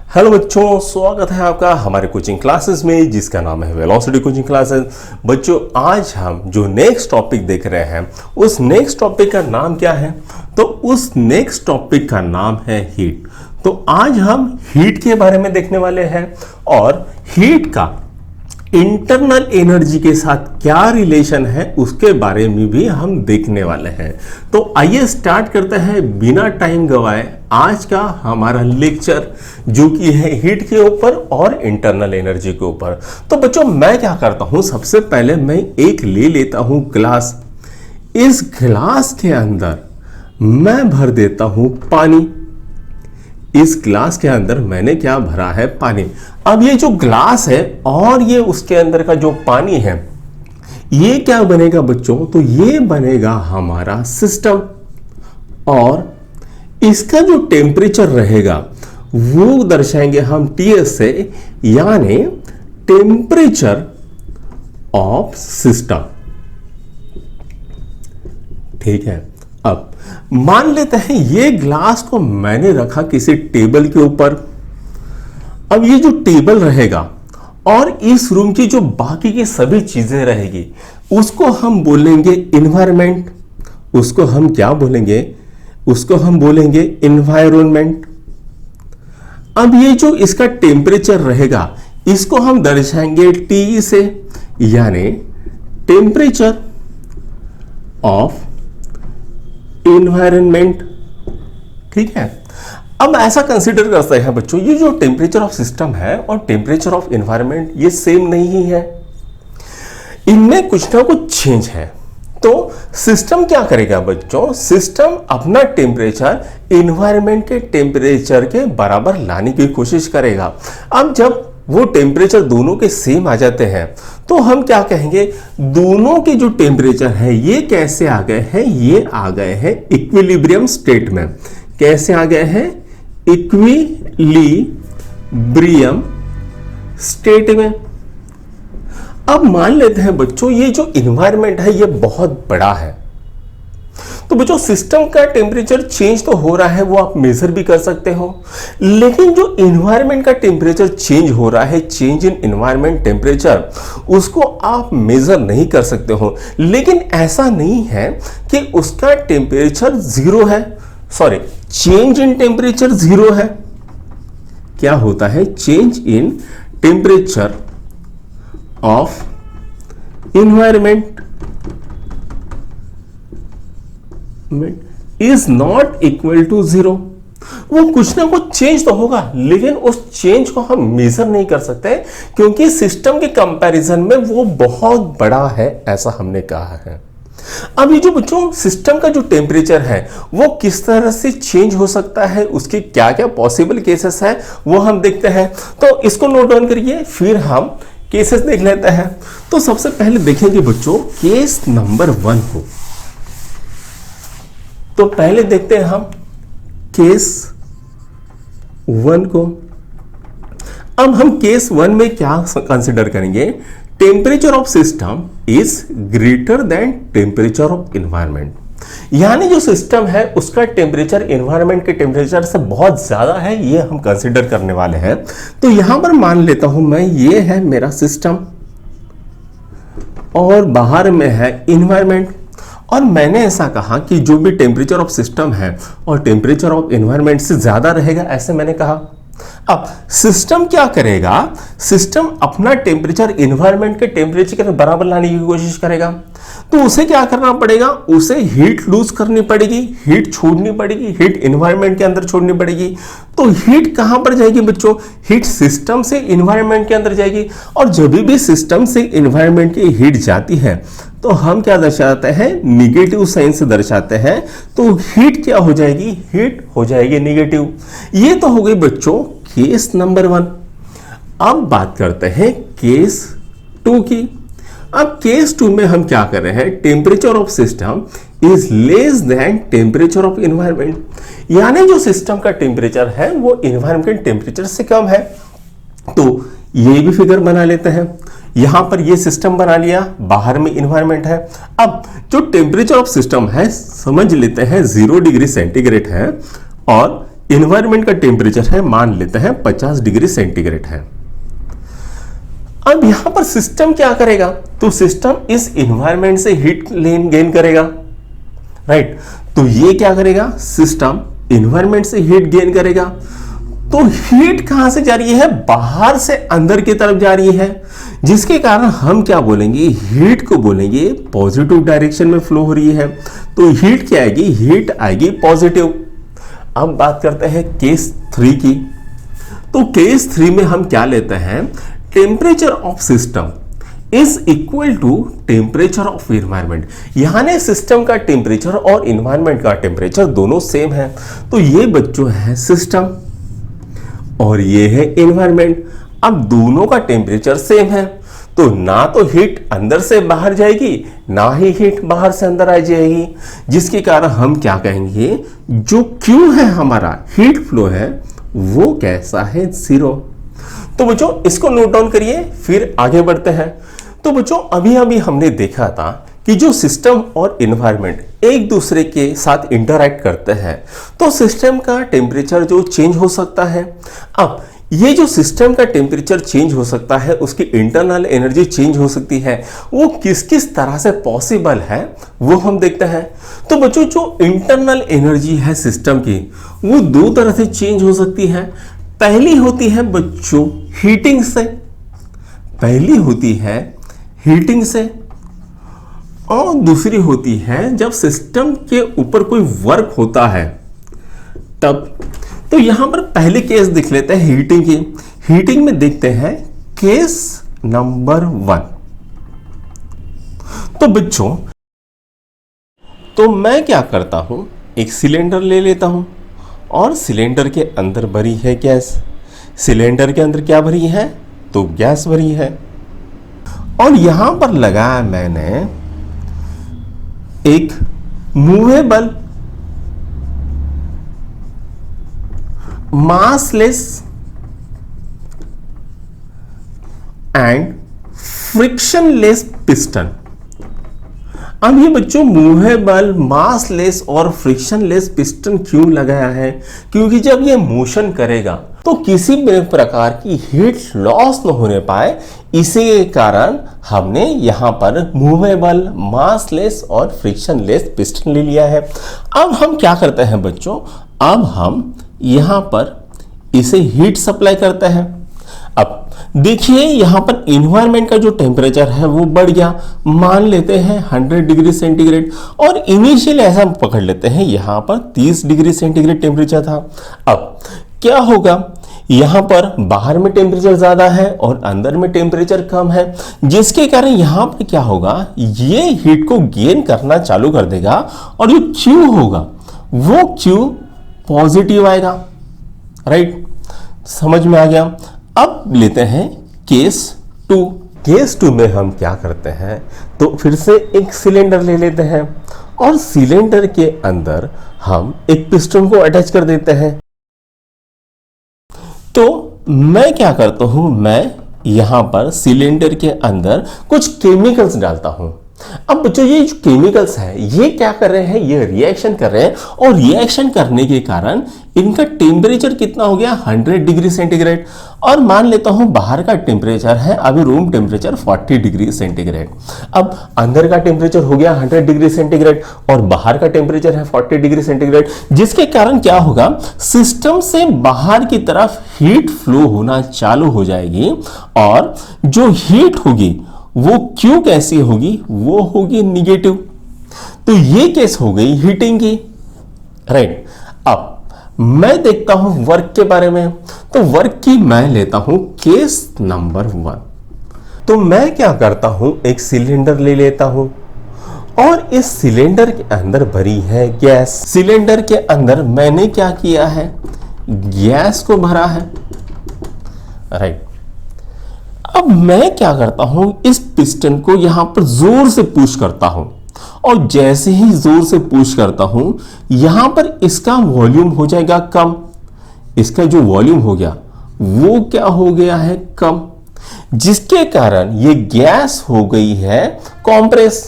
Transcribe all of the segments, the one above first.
Hello बच्चों, स्वागत है आपका हमारे कोचिंग क्लासेस में जिसका नाम है वेलोसिटी कोचिंग क्लासेस। बच्चों, आज हम जो नेक्स्ट टॉपिक देख रहे हैं उस नेक्स्ट टॉपिक का नाम क्या है? तो उस नेक्स्ट टॉपिक का नाम है हीट। तो आज हम हीट के बारे में देखने वाले हैं और हीट का इंटरनल एनर्जी के साथ क्या रिलेशन है उसके बारे में भी हम देखने वाले हैं। तो आइए स्टार्ट करते हैं बिना टाइम गवाए आज का हमारा लेक्चर, जो कि है हीट के ऊपर और इंटरनल एनर्जी के ऊपर। तो बच्चों, मैं क्या करता हूं, सबसे पहले मैं एक ले लेता हूं ग्लास। इस ग्लास के अंदर मैं भर देता हूं पानी। इस ग्लास के अंदर मैंने क्या भरा है? पानी। अब ये जो ग्लास है और ये उसके अंदर का जो पानी है, ये क्या बनेगा बच्चों? तो ये बनेगा हमारा सिस्टम। और इसका जो टेम्परेचर रहेगा वो दर्शाएंगे हम टीएस से, यानी टेम्परेचर ऑफ सिस्टम। ठीक है। अब मान लेते हैं ये ग्लास को मैंने रखा किसी टेबल के ऊपर। अब ये जो टेबल रहेगा और इस रूम की जो बाकी की सभी चीजें रहेगी उसको हम बोलेंगे इन्वायरमेंट। उसको हम क्या बोलेंगे? उसको हम बोलेंगे इन्वायरमेंट। अब ये जो इसका टेम्परेचर रहेगा इसको हम दर्शाएंगे टी से, यानी टेम्परेचर ऑफ इन्वायरमेंट। ठीक है। अब ऐसा कंसीडर करते हैं बच्चों, ये जो टेम्परेचर ऑफ सिस्टम है और टेम्परेचर ऑफ इन्वायरमेंट ये सेम नहीं है, इनमें कुछ ना कुछ चेंज है। तो सिस्टम क्या करेगा बच्चों? सिस्टम अपना टेम्परेचर इन्वायरमेंट के टेम्परेचर के बराबर लाने की कोशिश करेगा। अब जब वो टेम्परेचर दोनों के सेम आ जाते हैं तो हम क्या कहेंगे? दोनों के जो टेम्परेचर है ये कैसे आ गए हैं? ये आ गए हैं इक्विलिब्रियम स्टेट में। कैसे आ गए हैं? इक्विलिब्रियम स्टेट में। अब मान लेते हैं बच्चों ये जो इन्वायरमेंट है ये बहुत बड़ा है। तो बच्चों, सिस्टम का टेम्परेचर चेंज तो हो रहा है, वो आप मेजर भी कर सकते हो, लेकिन जो इन्वायरमेंट का टेम्परेचर चेंज हो रहा है, चेंज इन इन्वायरमेंट टेम्परेचर, उसको आप मेजर नहीं कर सकते हो। लेकिन ऐसा नहीं है कि उसका टेम्परेचर जीरो है, sorry, change in temperature zero है। क्या होता है? Change in temperature of environment is not equal to zero. वो कुछ ना कुछ चेंज तो होगा, लेकिन उस चेंज को हम मेजर नहीं कर सकते क्योंकि सिस्टम के कंपैरिजन में वो बहुत बड़ा है, ऐसा हमने कहा है। अब ये जो बच्चों सिस्टम का जो टेम्परेचर है वो किस तरह से चेंज हो सकता है, उसके क्या क्या पॉसिबल केसेस है वो हम देखते हैं। तो इसको नोट डाउन करिए, फिर हम केसेस देख लेते हैं। तो सबसे पहले देखेंगे बच्चों केस नंबर 1 को। तो पहले देखते हैं हम केस 1 को। अब हम केस 1 में क्या कंसिडर करेंगे? Temperature of system is greater than temperature of environment, यानी जो सिस्टम है उसका टेम्परेचर इन्वायरमेंट के टेम्परेचर से बहुत ज्यादा है, ये हम कंसिडर करने वाले हैं। तो यहां पर मान लेता हूं मैं, ये है मेरा सिस्टम और बाहर में है इन्वायरमेंट। और मैंने ऐसा कहा कि जो भी टेम्परेचर ऑफ सिस्टम है और टेम्परेचर ऑफ इन्वायरमेंट से ज्यादा रहेगा, ऐसे मैंने कहा। अब सिस्टम क्या करेगा? सिस्टम अपना टेम्परेचर इन्वायरमेंट के टेम्परेचर के बराबर लाने की कोशिश करेगा। तो उसे क्या करना पड़ेगा? उसे हीट लूज करनी पड़ेगी, हीट छोड़नी पड़ेगी, हीट इन्वायरमेंट के अंदर छोड़नी पड़ेगी। तो हीट कहां पर जाएगी बच्चों? हीट सिस्टम से इन्वायरमेंट के अंदर जाएगी। और जब भी सिस्टम से इन्वायरमेंट की हीट जाती है तो हम क्या दर्शाते हैं? निगेटिव साइन से दर्शाते हैं। तो हीट क्या हो जाएगी? हीट हो जाएगी निगेटिव। ये तो हो गई बच्चों केस नंबर 1। अब बात करते हैं केस 2 की। अब केस 2 में हम क्या कर रहे हैं? Temperature of system is less than temperature of environment, यानी जो सिस्टम का टेम्परेचर है वो इन्वायरमेंट टेम्परेचर से कम है। तो ये भी फिगर बना लेते हैं। यहां पर ये सिस्टम बना लिया, बाहर में इन्वायरमेंट है। अब जो टेम्परेचर ऑफ सिस्टम है समझ लेते हैं 0 डिग्री सेंटीग्रेड है और एनवायरनमेंट का टेम्परेचर है, मान लेते हैं 50 डिग्री सेंटीग्रेड है। अब यहां पर सिस्टम क्या करेगा, तो सिस्टम इस एनवायरनमेंट से हीट गेन करेगा, राइट। तो ये क्या करेगा, सिस्टम एनवायरनमेंट से हीट गेन करेगा। तो हीट कहां से जा रही है, बाहर से अंदर की तरफ जा रही है, जिसके कारण हम क्या बोलेंगे, हीट को बोलेंगे पॉजिटिव डायरेक्शन में फ्लो हो रही है। तो हीट क्या आएगी, हीट आएगी पॉजिटिव। अब बात करते हैं केस 3 की। तो केस 3 में हम क्या लेते हैं, temperature of system is equal to temperature of environment. यानी सिस्टम का टेम्परेचर और एनवायरनमेंट का टेम्परेचर दोनों सेम है। तो ये बच्चों है सिस्टम और ये है एनवायरनमेंट। अब दोनों का टेम्परेचर सेम है, तो ना तो हीट अंदर से बाहर जाएगी, ना ही हीट बाहर से अंदर आ जाएगी, जिसके कारण हम क्या कहेंगे, जो Q है हमारा हीट फ्लो है वो कैसा है, 0। तो बच्चों इसको नोट डाउन करिए, फिर आगे बढ़ते हैं। तो बच्चों अभी अभी हमने देखा था कि जो सिस्टम और एनवायरनमेंट एक दूसरे के साथ इंटरैक्ट करते हैं तो सिस्टम का टेम्परेचर जो चेंज हो सकता है। अब ये जो सिस्टम का टेम्परेचर चेंज हो सकता है, उसकी इंटरनल एनर्जी चेंज हो सकती है, वो किस किस तरह से पॉसिबल है वो हम देखते हैं। तो बच्चों जो इंटरनल एनर्जी है सिस्टम की वो 2 तरह से चेंज हो सकती है। पहली होती है बच्चों हीटिंग से, पहली होती है हीटिंग से, और दूसरी होती है जब सिस्टम के ऊपर कोई वर्क होता है तब। तो यहां पर पहले केस देख लेते हैं हीटिंग की। हीटिंग में देखते हैं केस नंबर 1। तो बच्चों तो मैं क्या करता हूं, एक सिलेंडर ले लेता हूं और सिलेंडर के अंदर भरी है गैस। सिलेंडर के अंदर क्या भरी है, तो गैस भरी है। और यहां पर लगाया मैंने एक movable massless and frictionless piston. अब ये बच्चों मूवेबल, मासलेस और फ्रिक्शनलेस पिस्टन क्यों लगाया है, क्योंकि जब ये मोशन करेगा तो किसी भी प्रकार की हीट लॉस न होने पाए, इसी के कारण हमने यहां पर मूवेबल, मासलेस और फ्रिक्शनलेस पिस्टन ले लिया है। अब हम क्या करते हैं बच्चों, अब हम यहां पर इसे हीट सप्लाई करते हैं। अब देखिए यहां पर एनवायरनमेंट का जो टेम्परेचर है वो बढ़ गया, मान लेते हैं 100 डिग्री सेंटीग्रेड, और इनिशियल ऐसा पकड़ लेते हैं यहां पर 30 डिग्री सेंटीग्रेड टेम्परेचर था। अब क्या होगा, यहां पर बाहर में टेम्परेचर ज्यादा है और अंदर में टेम्परेचर कम है, जिसके कारण यहां पर क्या होगा, ये हीट को गेन करना चालू कर देगा और जो Q होगा वो Q पॉजिटिव आएगा, राइट। समझ में आ गया। अब लेते हैं केस 2। केस 2 में हम क्या करते हैं, तो फिर से एक सिलेंडर ले लेते हैं और सिलेंडर के अंदर हम एक पिस्टन को अटैच कर देते हैं। तो मैं क्या करता हूं, मैं यहां पर सिलेंडर के अंदर कुछ केमिकल्स डालता हूं। अब बच्चों ये जो केमिकल्स है ये क्या कर रहे हैं, ये रिएक्शन कर रहे हैं, और रिएक्शन करने के कारण इनका टेम्परेचर कितना हो गया, 100 डिग्री सेंटीग्रेड। और मान लेता हूं बाहर का टेम्परेचर है अभी रूम टेम्परेचर 40 डिग्री सेंटीग्रेड। अब अंदर का टेम्परेचर हो गया 100 डिग्री सेंटीग्रेड और बाहर का टेम्परेचर है 40 डिग्री सेंटीग्रेड, जिसके कारण क्या होगा, सिस्टम से बाहर की तरफ हीट फ्लो होना चालू हो जाएगी, और जो हीट होगी वो Q कैसी होगी, वो होगी निगेटिव। तो ये केस हो गई हीटिंग की, राइट। अब मैं देखता हूं वर्क के बारे में। तो वर्क की मैं लेता हूं केस नंबर 1। तो मैं क्या करता हूं, एक सिलेंडर ले लेता हूं और इस सिलेंडर के अंदर भरी है गैस। सिलेंडर के अंदर मैंने क्या किया है, गैस को भरा है, राइट। अब मैं क्या करता हूं, इस पिस्टन को यहां पर जोर से पुश करता हूं, और जैसे ही जोर से पुश करता हूं यहां पर इसका वॉल्यूम हो जाएगा कम। इसका जो वॉल्यूम हो गया वो क्या हो गया है, कम, जिसके कारण ये गैस हो गई है कॉम्प्रेस,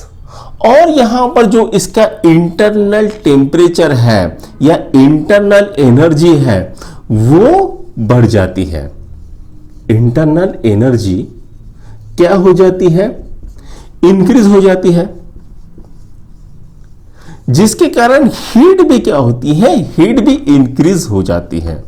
और यहां पर जो इसका इंटरनल टेम्परेचर है या इंटरनल एनर्जी है वो बढ़ जाती है। इंटरनल एनर्जी क्या हो जाती है? इंक्रीज हो जाती है, जिसके कारण हीट भी क्या होती है? हीट भी इंक्रीज हो जाती है।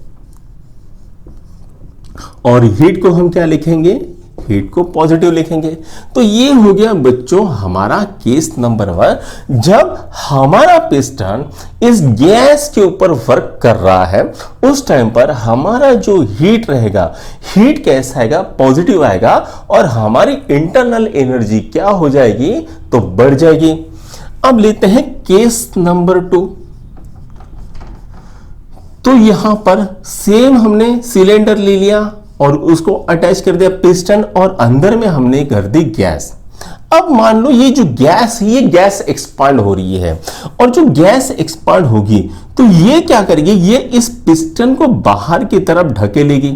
और हीट को हम क्या लिखेंगे? हीट को पॉजिटिव लिखेंगे। तो ये हो गया बच्चों हमारा केस नंबर 1, जब हमारा पिस्टन इस गैस के ऊपर वर्क कर रहा है उस टाइम पर हमारा जो हीट रहेगा, हीट कैसा आएगा? पॉजिटिव आएगा और हमारी इंटरनल एनर्जी क्या हो जाएगी? तो बढ़ जाएगी। अब लेते हैं केस नंबर 2। तो यहां पर सेम हमने सिलेंडर ले लिया और उसको अटैच कर दिया पिस्टन और अंदर में हमने कर दी गैस। अब मान लो ये जो गैस है ये गैस एक्सपांड हो रही है और जो गैस एक्सपांड होगी तो ये क्या करेगी? ये इस पिस्टन को बाहर की तरफ ढकेलेगी।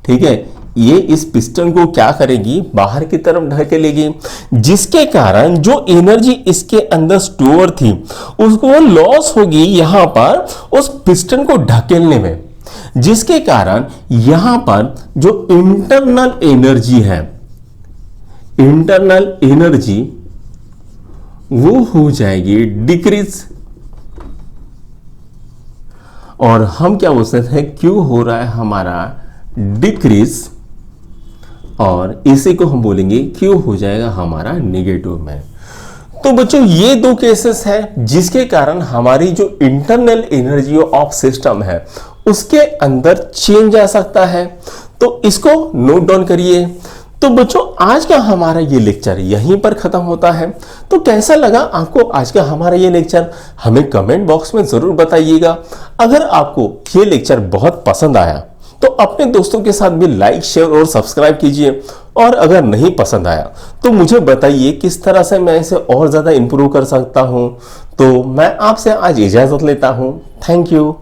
ठीक है, ये इस पिस्टन को क्या करेगी? बाहर की तरफ ढकेलेगी, जिसके कारण जो एनर्जी इसके अंदर स्टोर थी उसको लॉस होगी यहां पर उस पिस्टन को ढकेलने में, जिसके कारण यहां पर जो इंटरनल एनर्जी है, इंटरनल एनर्जी वो हो जाएगी डिक्रीज। और हम क्या बोल सकते हैं? क्यों हो रहा है हमारा डिक्रीज, और इसी को हम बोलेंगे क्यों हो जाएगा हमारा नेगेटिव में। तो बच्चों ये 2 केसेस है जिसके कारण हमारी जो इंटरनल एनर्जी ऑफ सिस्टम है उसके अंदर चेंज आ सकता है। तो इसको नोट डाउन करिए। तो बच्चों आज का हमारा ये लेक्चर यहीं पर खत्म होता है। तो कैसा लगा आपको आज का हमारा ये लेक्चर? हमें कमेंट बॉक्स में जरूर बताइएगा। अगर आपको ये लेक्चर बहुत पसंद आया तो अपने दोस्तों के साथ भी लाइक, शेयर और सब्सक्राइब कीजिए। और अगर नहीं पसंद आया तो मुझे बताइए किस तरह से मैं इसे और ज्यादा इंप्रूव कर सकता हूं। तो मैं आपसे आज इजाजत लेता हूं। Thank you.